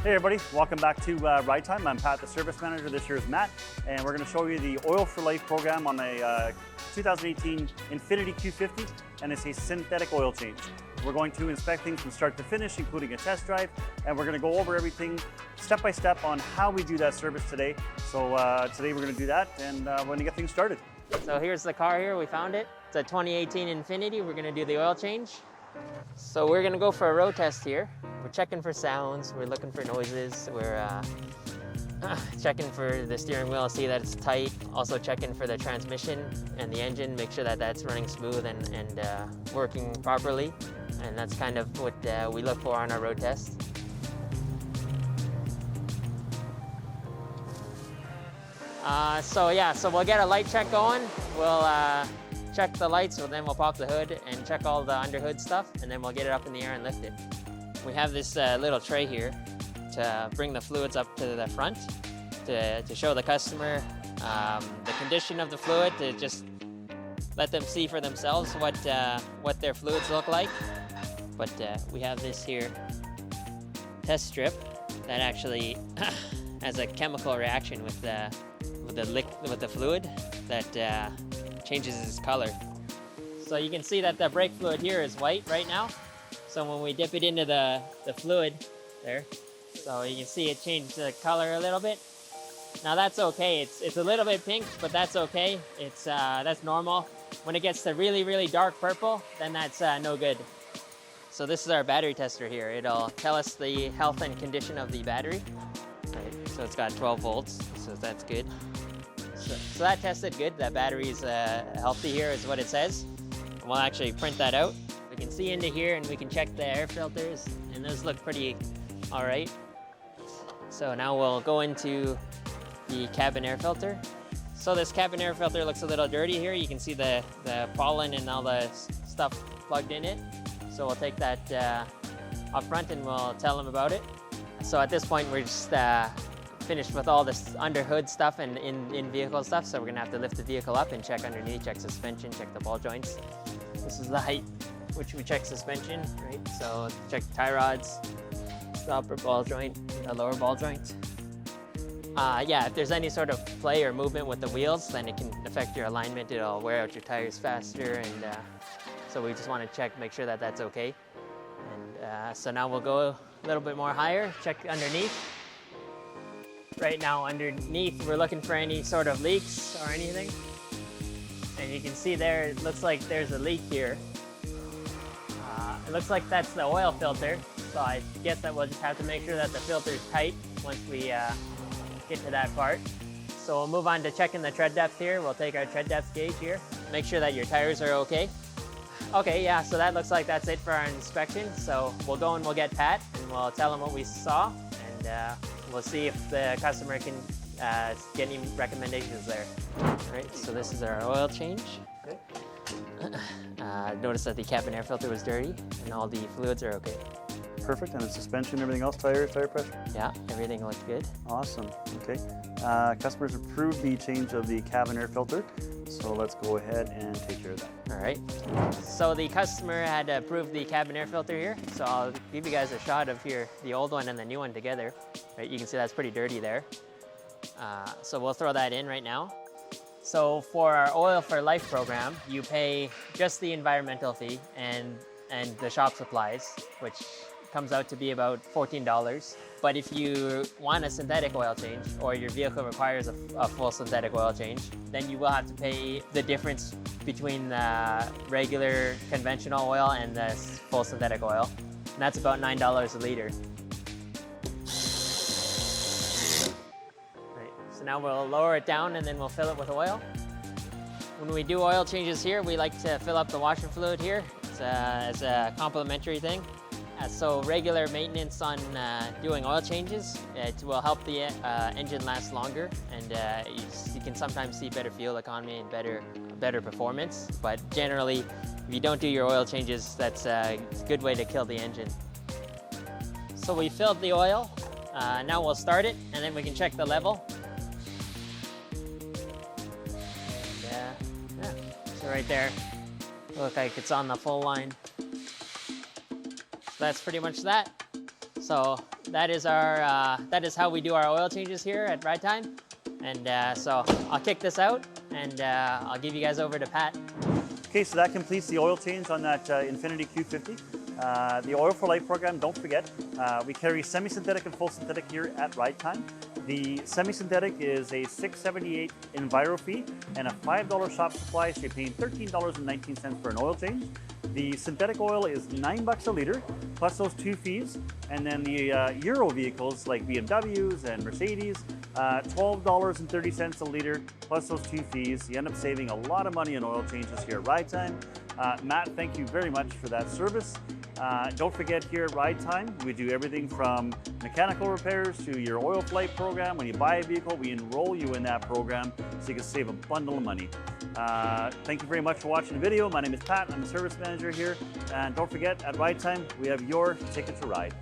Hey everybody, welcome back to Ride Time. I'm Pat, the service manager. This year is Matt, and we're going to show you the Oil-for-Life program on a 2018 Infiniti Q50, and it's a synthetic oil change. We're going to inspect things from start to finish, including a test drive, and we're going to go over everything step by step on how we do that service today. So today we're going to do that, and we're going to get things started. So here's the car here, we found it. It's a 2018 Infiniti. We're going to do the oil change. So we're going to go for a road test here. We're checking for sounds, we're looking for noises, we're checking for the steering wheel, see that it's tight, also checking for the transmission and the engine, make sure that that's running smooth and working properly. And that's kind of what we look for on our road test. So we'll get a light check going. We'll check the lights, so then we'll pop the hood and check all the under hood stuff, and then we'll get it up in the air and lift it. We have this little tray here to bring the fluids up to the front to show the customer the condition of the fluid, to just let them see for themselves what their fluids look like. But we have this here test strip that actually has a chemical reaction with the fluid that changes its color. So you can see that the brake fluid here is white right now. So when we dip it into the fluid there, so you can see it change the color a little bit. Now that's okay. It's a little bit pink, but that's okay. That's normal. When it gets to really, really dark purple, then that's no good. So this is our battery tester here. It'll tell us the health and condition of the battery. Right, so it's got 12 volts, so that's good. So that tested good. That battery is healthy here, is what it says. And we'll actually print that out. We can see into here and we can check the air filters, and those look pretty all right. So now we'll go into the cabin air filter. So this cabin air filter looks a little dirty here. You can see the pollen and all the stuff plugged in it. So we'll take that up front and we'll tell them about it. So at this point we're just finished with all this under hood stuff and in vehicle stuff. So we're gonna have to lift the vehicle up and check underneath, check suspension, check the ball joints. This is the height which we check suspension, right? So check tie rods, the upper ball joint, the lower ball joint. If there's any sort of play or movement with the wheels, then it can affect your alignment. It'll wear out your tires faster, and so we just want to check, make sure that that's okay. And so now we'll go a little bit more higher, check underneath. Right now underneath, we're looking for any sort of leaks or anything. And you can see there, it looks like there's a leak here. It looks like that's the oil filter. So I guess that we'll just have to make sure that the filter is tight once we get to that part. So we'll move on to checking the tread depth here. We'll take our tread depth gauge here. Make sure that your tires are okay. Okay, yeah, so that looks like that's it for our inspection. So we'll go and we'll get Pat and we'll tell him what we saw, and we'll see if the customer can get any recommendations there. All right, so this is our oil change. Okay. Notice that the cabin air filter was dirty and all the fluids are okay. Perfect, and the suspension, everything else, tire pressure? Yeah, everything looks good. Awesome, okay. Customers approved the change of the cabin air filter, so let's go ahead and take care of that. All right, so the customer had approved the cabin air filter here, so I'll give you guys a shot of here, the old one and the new one together. Right, you can see that's pretty dirty there. So we'll throw that in right now. So for our Oil-for-Life program, you pay just the environmental fee and the shop supplies, which comes out to be about $14. But if you want a synthetic oil change, or your vehicle requires a full synthetic oil change, then you will have to pay the difference between the regular conventional oil and the full synthetic oil. And that's about $9 a liter. Right, so now we'll lower it down and then we'll fill it with oil. When we do oil changes here, we like to fill up the washer fluid here. It's a complimentary thing. So regular maintenance on doing oil changes, it will help the engine last longer, and you can sometimes see better fuel economy and better performance. But generally, if you don't do your oil changes, that's a good way to kill the engine. So we filled the oil. Now we'll start it, and then we can check the level. And, yeah, so right there, look like it's on the full line. That's pretty much that. So that is how we do our oil changes here at Ride Time. And so I'll kick this out and I'll give you guys over to Pat. Okay, so that completes the oil change on that Infiniti Q50. The Oil for Life program, don't forget, we carry semi-synthetic and full synthetic here at Ride Time. The semi-synthetic is a $6.78 Enviro fee and a $5 shop supply, so you're paying $13.19 for an oil change. The synthetic oil is $9 a liter, plus those 2 fees. And then the Euro vehicles like BMWs and Mercedes, $12.30 a liter, plus those 2 fees. You end up saving a lot of money on oil changes here at Ride Time. Matt, thank you very much for that service. Don't forget, here at Ride Time, we do everything from mechanical repairs to your oil for life program. When you buy a vehicle, we enroll you in that program so you can save a bundle of money. Thank you very much for watching the video. My name is Pat. I'm the service manager here. And don't forget, at Ride Time, we have your ticket to ride.